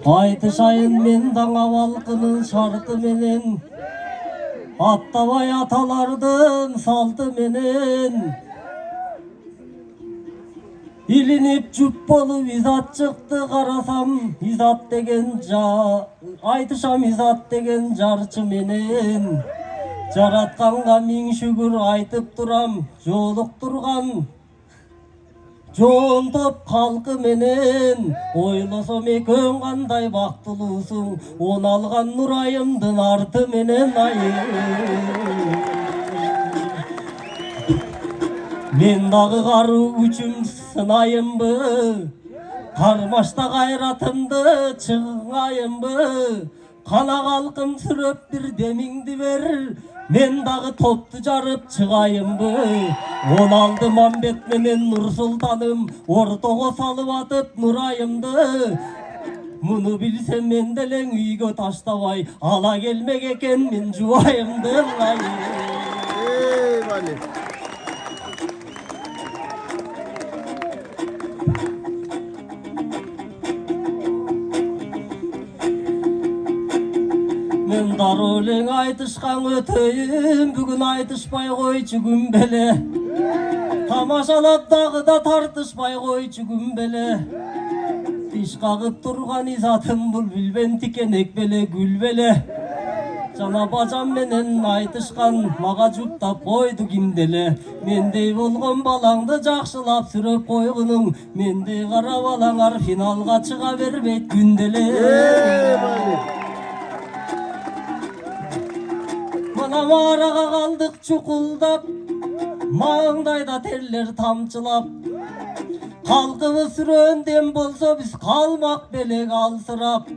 Айтышайын мен даңа балқының шарты менен, аттабай аталардың салты менен. Илинип жүп болып изат чықты, қарасам изат деген айтышам изат деген жарчы менен. Жаратқанға миң шүгір айтып тұрам, жолықтырған жоонтоп халқы менен. Ойлосом екең қандай бақтылысың, он алған нұрайымдың арты менен. Мен дағы қару үчім сынайымбы, қармашта қайратымды чыңайымбы. Қала қалқым сүрөп бір деміңді бер, мен дағы топты жарып чығайымбы. 16 Мамбет менен Нұр Сұлтаным, ортоға салып атып нұрайымды. Мұны білсем мен делең үйге таштабай, ала келмек екен мен жуайымды. Мен дар өлең айтышқан өтейім, бүгін айтышпай қойчы күнбеле. Тамашалап дағы да тартышпай қойчы күнбеле. Тиш қағып тұрған изатым бұл білбен тикенек беле гүлбеле. Жана бажам менен айтышқан маға жұптап қойды кимделе. Мендей болған балаңды жақшылап сүріп қойғының, мендей қара балаңар финалға чыға бербейт күнделе. Араға қалдық чуқылдап, маңдайда терлер тамчылап. Қалқыбы сүрөнден болса біз қалмақ белек алсырап.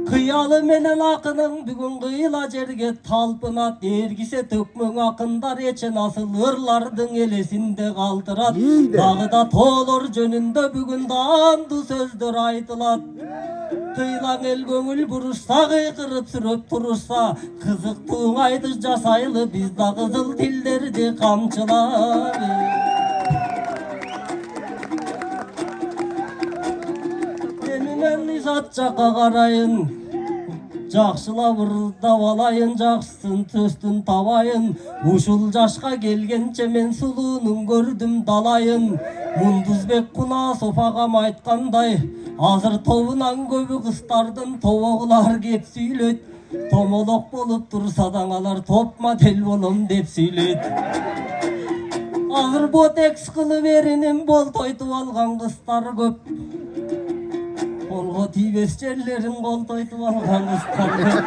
Қиялы менен ақының бүгін қиыла жерге талпынат. Ергісе төкмөң ақындар ечен асыл ырлардың елесінде қалтырат. Дағыда толыр жөнінде бүгін данды сөздер айтылат. Қилаң ел көңіл бұрышса, қиқырып сүріп тұрышса, қызықтың айтыш жасайлы, bizda қызыл тілдерді қамчылап. Менімен изат жаққа қарайын, жақшылап ұрдап алайын, жақсын төстін табайын. Ушыл жашқа келгенше мен сұлуының көрдім далайын. Мұндызбек Құнасов ағам айтқандай, азыр тобынан көбі қыстардың тобоғылар кеп сүйлет. Томолоқ болып тұрса даңалар топ модель болым деп сүйлет. Азыр ботекс қылып ерінен бол тойтып алған қыстар көп. Қолға тибес жерлерін қол тойтып алған қыстар көп.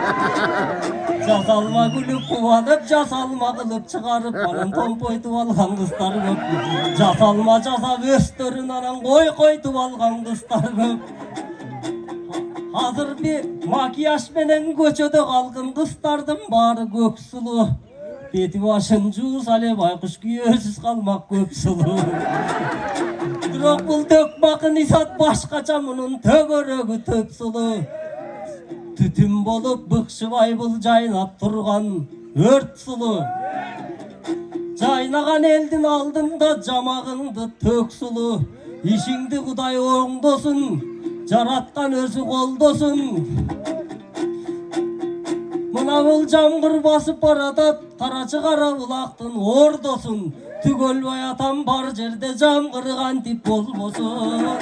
Жасалма күліп қуанып, жасалма қылып шығарып, анан томпойтып алған қыстар көп. Жасалма жасап өстерін анан қойтып алған қыстар көп. Азыр макияж менен көчөдө қалғын қыстардың бары көк сұлу. Беті башын жуыс але байқұш күйесіз қалмақ көп сұлу. Бирок бұл төк бақын изат башқача, мұның төгөрөгү төп сұлу. Түтін болып бұқшыбай бұл жайнап тұрған өрт сұлу. Жайнаған елдің алдында жамағыңды төк сұлу. Ишіңді Құдай оңдосын, жаратқан өзі қолдосын. Мына бұл жамғыр басып баратат, қарачы қара бұлақтың ордосын. Түгел баятан бар жерде жамғырған тип болбосын.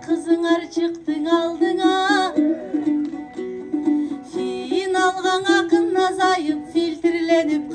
Қызыңар шықтың алдыңа, сен алған ақын азайып, фильтрленіп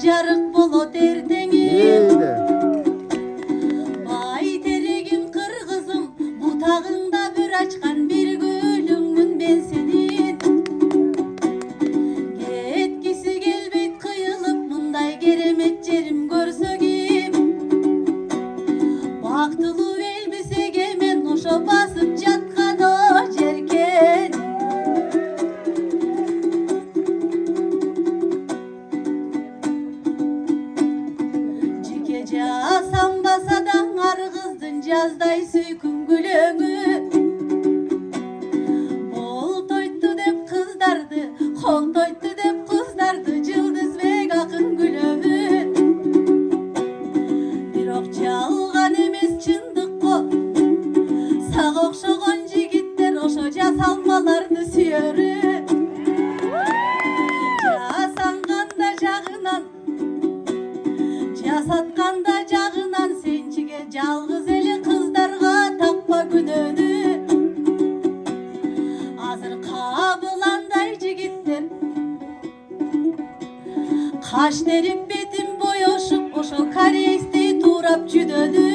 жарык болот эртеңи. Бай терегим кыргызым, бутагыңда бүр ачкан бир гүлүңмүн мен сенин. Кеткиси келбейт кыйылып, мындай керемет жерим көрсө ким. Бактылуу элбисеге мен ошо басып жаткан о жеркен. Жике жасанбаса да ар кыздын жаздай сүйкүн гүлөңү. Болтойту деп кыздарды, колтойту деп кыздарды Жылдызбек акын гүлөмү. Бирок жалган эмес чындыкко сага окшогон жигиттер ошо жасалмаларды сүйөрү. Жасанганда жагынан, жасатканда жагынан сенчиге жалгыз эле кыздарга такпа күнөөнү. Азыр кабыландай жигиттер каш терип бетин боешуп ошо корейстей туурап жүдөнү.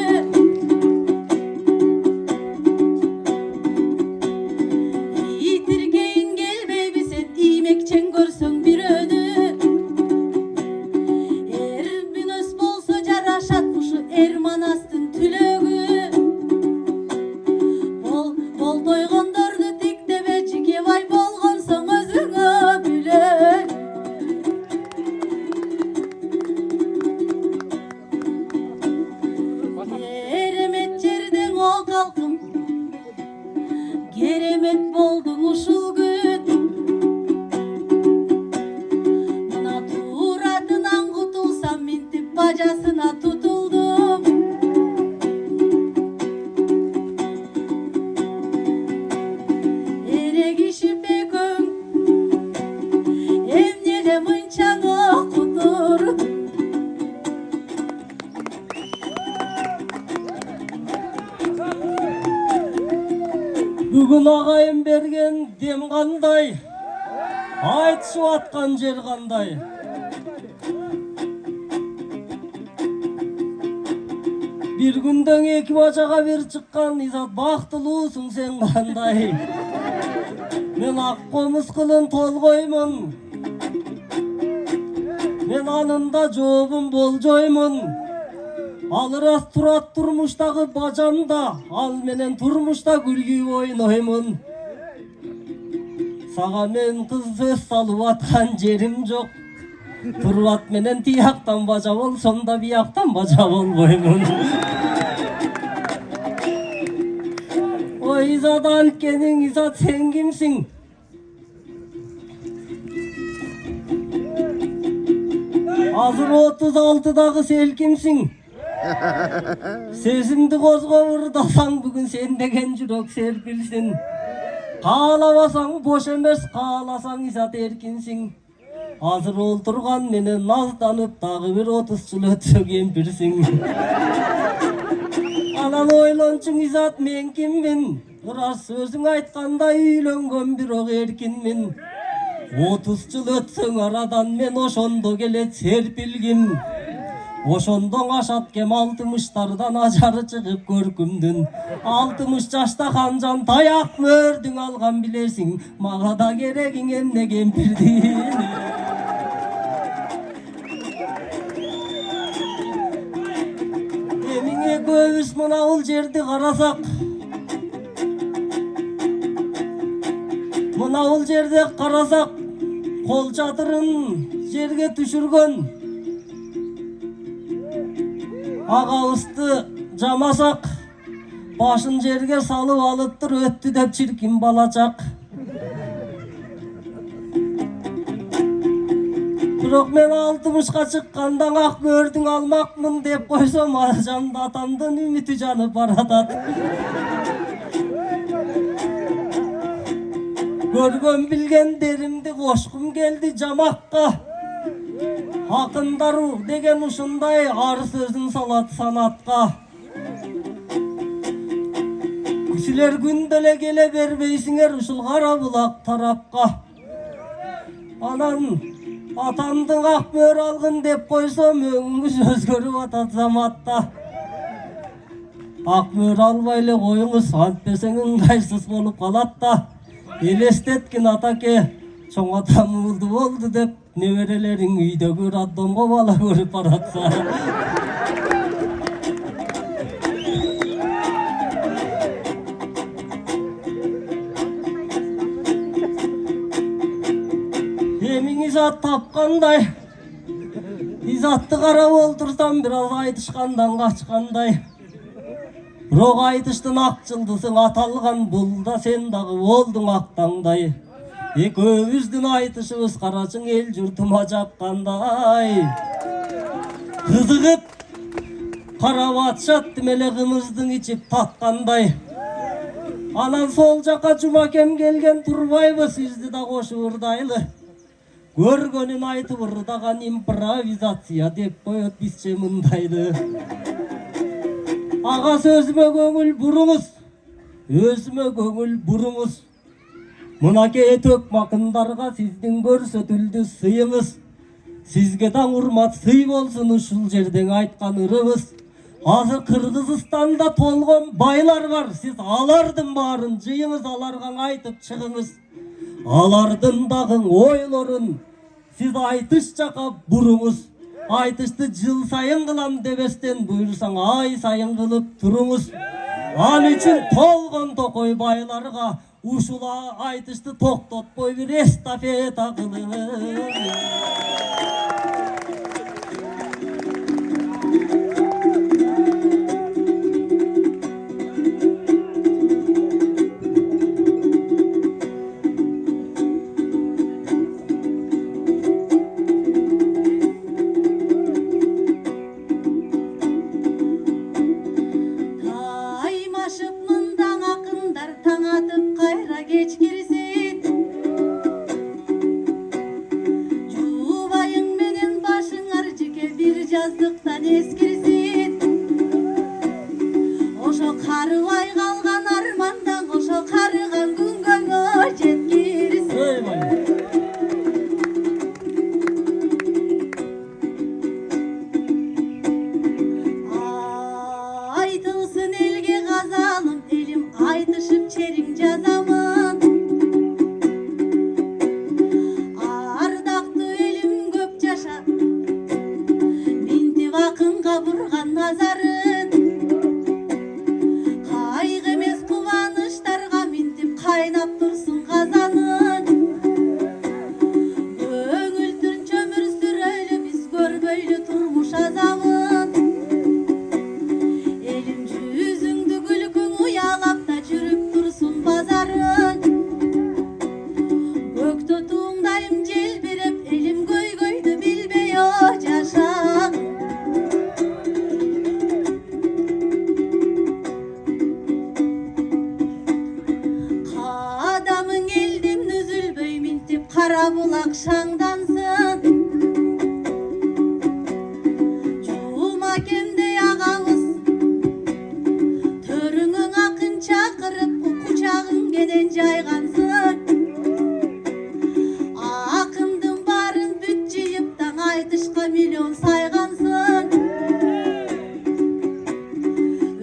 Итиргейин келбейби сен иймекчен көрсөң бирөөнү. Эрминөс болсо жарашат ушу Эрманастын түлөгү. Болтойгондорду тиктебе, Жикебай болгонсоң өзүңө бүлөк. Керемет жерден о калкым, керемет болдуң ушул күн. Мына туратынан кутулсам, минтип бажасына тутулдум. Эрегишип экөөң эмнеле мынчаң окутур. Бүгін ағайын берген дем қандай, айтышып атқан жер қандай. Bir күндөн эки бажаға бир чыккан изат бактылуусуң сен кандай. Мен ак комуз кылын толгоймун, мен анында жообун болжоймун. Ал ырас турат турмуштагы бажамда, ал менен турмушта күлгү ойноймун. Сага мен кыз сөз салып аткан жерим жок. Турбат менен тияктан бажа болсом да бияктан бажа болбоймун. Ой изат алкениң, изат сен кимсиң? Азыр 36-дагы селкимсиң? Сезимди козгоп ырдасаң бүгүн сен деген жүрөк серпилсин. Каалабасаң бош эмес, кааласаң изат эркинсиң. Азыр олтурган менен назданып дагы бир 30 жыл өтсө кемпирсиң. Анан ойлончуң изат мен киммин? Ырас өзүң айткандай үйлөнгөн бирок эркинмин. 30 жыл өтсөң арадан мен ошондо келет серпилгим. Ошондон ашат кем 60-тардан ажары чыгып көркүмдүн. 60 жашта канжан таяк мөрдүң алган билесиң. Мага да керегиң эмне кемпирдин. Эмиң экөөбүз мына бул жерди карасак, мына бул жерде карасак, кол чатырын жерге түшүргөн, агабызды жамасак, башын жерге салып алыптыр өттү деп чиркин балачак. Бирок мен 60-ка чыккандан ак мөрдүң алмакмын деп койсом, ажамда атамдын үмүтү жанып баратат. Көргөн билгендеримди кошкум келди жамакка. Акындар деген ушундай ар сөзүн салат санатка. Силер күндө эле келе бербейсиңер ушул кара булак тарапка. Анан Атамдың ақ мөр алғын деп қойсам өңіңіз өзгеріп атат заматта. Ақ мөр албайлы қойыңыз антпесең ыңғайсыз болып қалатта. Елестеткен атаке чоң атам ұлды болды деп неберелерің үйдегі роддомға бала көріп баратса. Изат тапқандай, изатты қарап олтырсам біраз айтышқандан қашқандай. Роқ айтыштың ақ жылдысың аталған бұл да сен дағы болдың ақтаңдай. Екеуіміздің айтышымыз қарашың ел жұртыма жаққандай. Қызығып қарап атшатты мелеғіміздің içіп татқандай. Анан сол жаққа жұмакем келген тұрбайбы сізді да қошы ұрдайлы. Көргөнін айтып ұрдаған импровизация деп қойып бізше мұндайды. Аға сөзіме көңіл бұрыңыз, өзіме көңіл бұрыңыз. Мұнаке төк мақындарға сіздің көрсетілді сыйыңыз. Сізге таң ұрмат сый болсын ұшыл жерден айтқан ұрыңыз. Азыр Қырғызстанда толған байлар бар, сіз алардың барын жиыңыз, аларған айтып шығыңыз. Алардың дағың ойларын сіз айтыш жақа бұрыңыз. Айтышты жыл сайын қылам дебестен бұйырсаң ай сайын қылып тұрыңыз. Ал үшін толған тоқой байларға ушула айтышты тоқтатпой бір эстафета қылыңыз. Жаздықтан ескірсін, ошо қарыбай қалған армандан, ошо қарыған күнгөңө жеткірсін. Айтылсын елге қазалым, елім айтышып черің жазамын. Ардақты елім көп жаша, ақынға бұрған назарын. Қайғы емес қуаныштарға ментіп қайнап тұрсын қазанын. Көңіл түрінше өмір сүрелі, біз көрбейлі тұрмыш азабын. Елім жүзіңді күлкің ұялап та жүріп тұрсын базарын. Көкті туыңдайым желбіреп, елім көйгөйді білбей о жашағын. Қара бұлақ шаңдансын, Жұмакемдей ағамыз төріңің ақын шақырып құшағың кенен жайғансын. Ақындың барын бүт жиып таң айтышқа миллион сайғансын.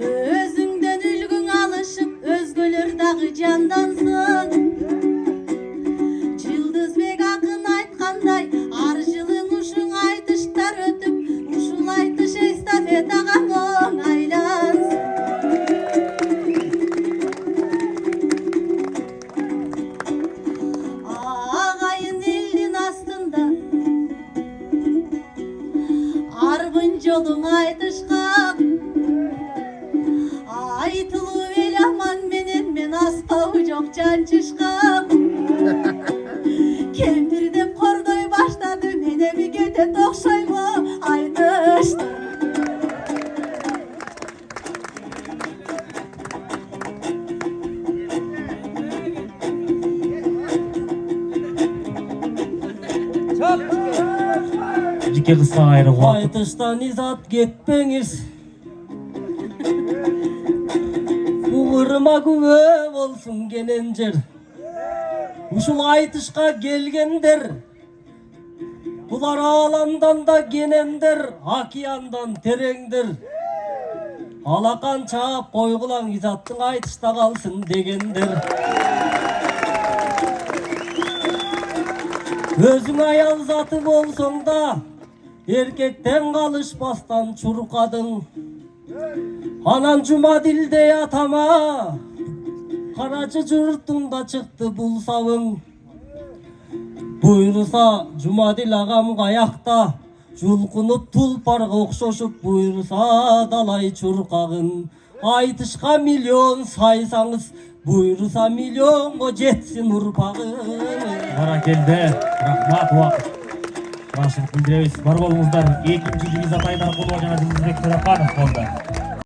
Өзіңден үлгің алышып өзгелер дағы жандансын. Ар жылың ұшың айтыштар өтіп, ұшыл айтыш эстафетаға оңайлансын. Ағайын елдің астында арбын жолың айтышқа, айтылу ел аман менен мен аспау жоқ жаншышқа. Кемпір деп қордай баштады, мене бір кете тоқшаймы айтышты. Жеке қысқа айры айтыштан изат кетпеңіз. Бұғырыма күбе болсын кенен жер. Ушул айтышқа келгендер Bular alamdan da genendir, akiyandan terengdir. Alakan çağıp koygulan izattın aytışta kalsın degendir. Özün ayal zatı bolsoň da erkekten kalışpastan çurukadın. Anan Jumadil'de yatama Karacı jurtunda çıktı bulsavın. Buyursa Jumadil agam kayakta julkunup tulparga okşoşup buyursa dalay çurkagın. Aytışka milyon saysanız buyursa milyongo jetsin urpagın. Barakelde, rahmat uak. Başlık bildiremiz. Var bolunuzlar. 2. Cimiz ataydan kolu hocana Dilizbek Törekanov oldu.